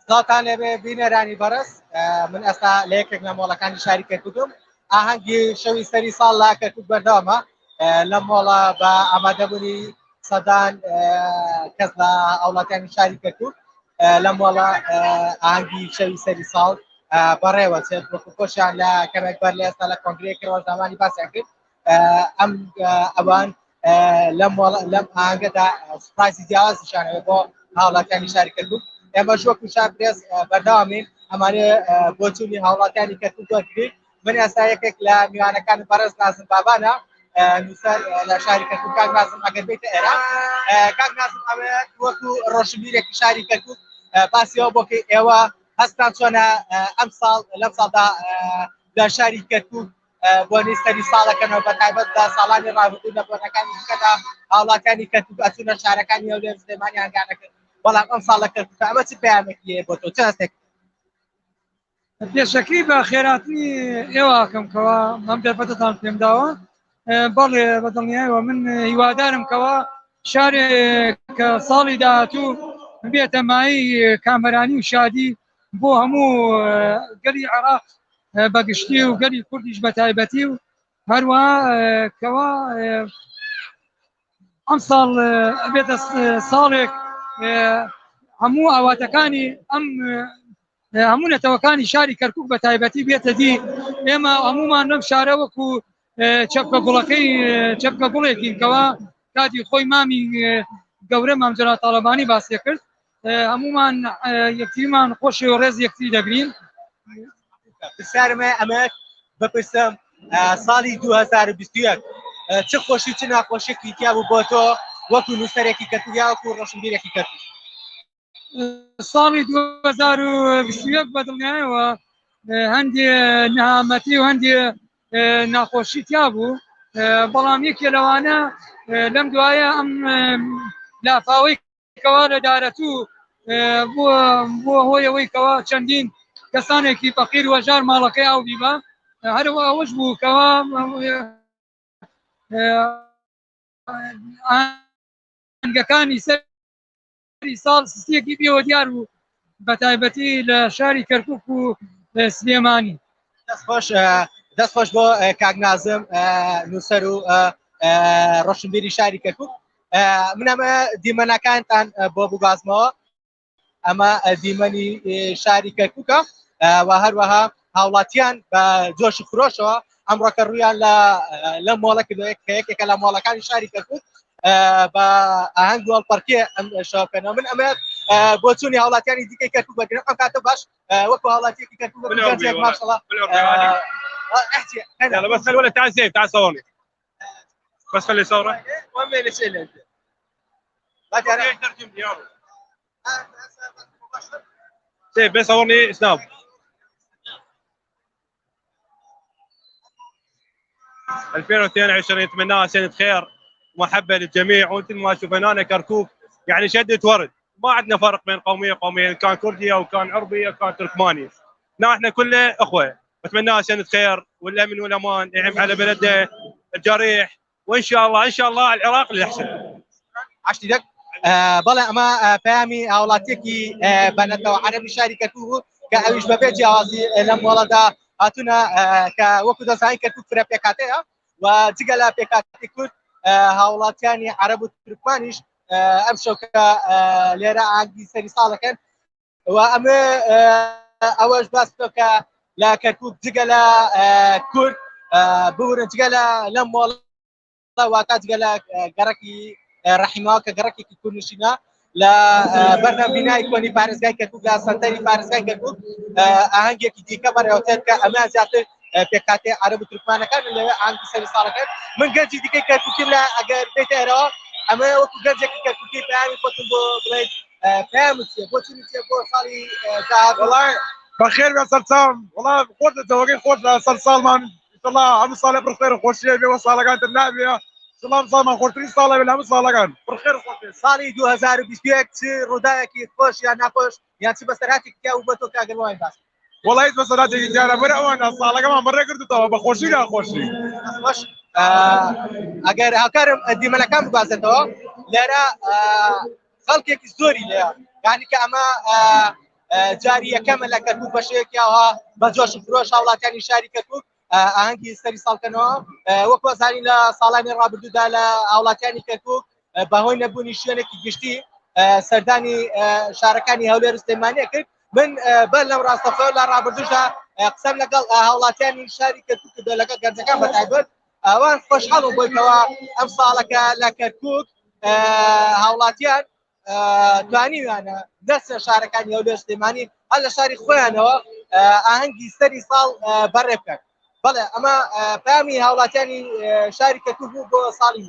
سڵاتان لێبێ بینەرانی بەڕست من ئێستا لە یەکێک لە مۆڵەکانی شاری کەرکووتم ئاهەنگی شەوی سەری ساڵ لا کەرکووت بەردەوامە لە مۆڵە بە ئامادەبوونی سەدان کەس لە ئەوڵاتیانی شاری کەرکووت لە مۆڵە ئاهەنگی شەوی سەری ساڵ بەڕێوە چێت وەکو خۆشیان لە کەمێک بەر لە ئێستا لە کۆنگرێکەوە زمانی باسییان کرد ئەم ئەوان لەم ئاهەنگەدا سوپرایزی جیاوازیشانەوە بۆ هاوڵاتیانی شاری کەرکووت ئێمە شۆک و شاپرێز بەردەوامین ئەمانە بۆ چوونی هاوڵاتیانی کەرکووت وەرگرت من ئێستا یەکێک لە میوانەکان بەڕێز نازم بابانە نووسەر لە شاری کەرکووت کاک نازم ئەگەر بێتە ئێرە کاک نازم ئەوێ وەکو ڕۆژبیرێکی شاری کەرکووت باسیەوە بۆکەی ئێوە هەستان چۆنە ئەم ساڵ لەم ساڵدا لە شاری کەرکووت بۆ نیستەری ساڵەکەنەوە بە تایبەت لە ساڵانی ڕابردوو لە بۆنەکانی دیکەدا هاوڵاتیانی کەرکووت ئەچوونە شارەکانی ئەو لێ سلێمانی هەنگانەکرد بەڵام ئەم ساڵە کەرکووت ئەمە چ پەیامێکی بۆ تۆ چ هەستێک پێشەکەی بە خێراتنی ئێوەکەم کەەوە ئەم دەرفەتتان پێم داوە بەڵێ بەدڵنیایەوە من هیوادارم کەەوە شارێک کە ساڵی داهاتوو بێتە مایی کامەرانی و شادی بۆ هەموو گەلی عێراق بەگشتی و گەلی کوردیش بە تایبەتی و هەروەها کەەوە ئەم ساڵ بێتە ساڵێک هەموو ئاواتەکانی ئەم هەموو نەتەوەکانی شاری کەرکووک بە تایبەتی بێتە دی ئێمە هەمومان لەم شارە وەکو چەپکە گوڵەکەی چەپکە گوڵێکین کەەوە کاتی خۆی مامی گەورە مامجرا تاالبانی باسی کرد هەمومان یەکتریمان خۆشی و ڕێز یەکتری دەگرین پرسیارمە ئەمە بپرسم ساڵی 2021 چ خۆشی چ ناخۆشیێکی تیا بوو بۆ تۆ وەکو نووسەرێکی کەرکووت یا وەکو ڕۆشنبیرێکی کەرکووت ساڵی 2021 بەدڵنیایەوە هەندێ نەهامەتی و هەندێ ناخۆشی تیا بوو بەڵام یەکێ لەوانە لەم دوایە ئەم لافاوەی کەوا لە دارەتوو بۆ هۆیەوەی کەوا چەندین کەسانێکی فەقیر وەژار ماڵەکەی ئاو بیبە هەروە ئەوەش بوو کەوا ئاهەنگەکانی سەری ساڵ سستیەکی پێوە دیار بوو بە تایبەتی لە شاری کەرکووک و سلێمانی دەستخۆش بۆ کاک نازم نووسەر و ڕۆشنبیری شاری کەرکووک من ئەمە دیمەنەکانتان بۆ بگازمەوە ئەمە دیمەنی شاری کەرکووکە و هەروەها هاوڵاتیان بە جۆشی فرۆشەوە ئەمڕۆکە ڕوویان لە مۆڵە کردوەیە کە یەکێکە لە مۆڵەکانی شاری کەرکووت بە ئاهەنگ گوڵپەرکێ ئەم شەوەکەنەوە من ئەمە بۆ چوونی هاوڵاتیانی دیکەی کەرکووک بەگرن ئەم کاتە باش وەکو هاوڵاتیەکی کەرکووک ماشەڵڵا احكي يلا بس خلي الولد تعال زين تعال صورني بس خلي صوره المهم اللي شيء انت ما ترجم لي يلا سيف بس صورني سناب 2022 اتمناها سنه خير ومحبه للجميع وانت ما تشوف هنا كركوك يعني شده ورد ما عندنا فرق بين قوميه ان كان كردي او كان عربي او كان تركماني احنا كله اخوه اتمناها سنه خير والامن والامان يعم على بلده الجريح وان شاء الله العراق للاحسن عشتي دك بەڵێ ئەمە پامی هاوڵاتیەکی بەنەتەوە عەرەبی شاری کەرکووک کە ئەویش بەبێ جیاوازی لەم مۆڵەدا هاتوونە کە وەکو دەزانین کەرکووک فرە پێکاتەیە و جگە لە پێکاتی کورد هاوڵاتیانی عەرەب و تورکمانیش ئەم شەوکە لێرە ئاهەنگی سەری ساڵەکەن و ئەمە ئەوەش باس کە لە کەرکووک جگە لە کورد بورن جگە لەم مۆڵە واتە جگە لە گەڕەکی ڕحیماوە کە گەڕەکێکی کوردنشینە لە بەرنامبینایی کۆنی پارێزگای کەرکووک لە سەنتەری پارێزگای کەرکووک ئاهەنگێکی دیکە بەڕێوەتر کە ئەمە زیاتر پێکاتێ عەرەب و تورکمانەکان لەوێ ئاهەنگی سەری ساڵەکەن من گەنجی دیکەی کەرکووکی لە ئەگەر بێتە ئێرەوە ئەمە وەکو گەنجێکی کەرکووکی پەیامی خۆتم بۆ بڵێیت پەیامت چییە بۆ چی بۆ ساڵی والله بخير يا سلسال والله قلت توقيت قلت سلسال مان ان شاء الله عم صالح بخير خوشيه بوصله كانت النابيه سلام صالح خورتري صالح ولا عم صالح كان بخير خوشي ساڵی 2021 چ ڕووداوێکی خۆش یان ناخۆش یان چ بەسەراتی کیا و بۆ تۆ کاگەڵوان باس والله هیچ بەسەراتێکی دیارە بەرە ئەوانە ساڵەکەمان بەڕێ کردوتەوە بە خۆشی ناخۆشی باش ئەگەر هاوکارم دیمەنەکان بگوازێتەوە لێرە خەڵکێکی زۆری لێە یانی کە ئەمە جاری یەکەمە لە کەرکووک بەشەیەکیەوە بە جۆش و فرۆش هاوڵاتیانی شاری کەرکووک ئاهەنگی سەری ساڵکەنەوە وەک وەزانی لە ساڵانی ڕابردوودا لە هاوڵاتیانی کەرکووک بەهۆی نەبوونی شوێنێکی گشتی سەردانی شارەکانی هەولێر سلێمانیە کرد من بەر لەم ڕاستەخۆ لە ڕابردووشدا قسەم لەگەڵ هاوڵاتیانی شاری کەرکووک کردو لەگەڵ گەنجەکان بەتایبەت ئەوان خۆشحاڵم بۆیتەوە ئەم ساڵەکە لە کەرکووک هاوڵاتیان توانیویانە دەستە شارەکانی هەولێر سلێمانی هەر لە شاری خۆیانەوە ئاهەنگی سەری ساڵ بەڕێ بکەن بەڵێ ئەمە پامی هاوڵاتیانی شاری کەرکووک بوو بۆ ساڵی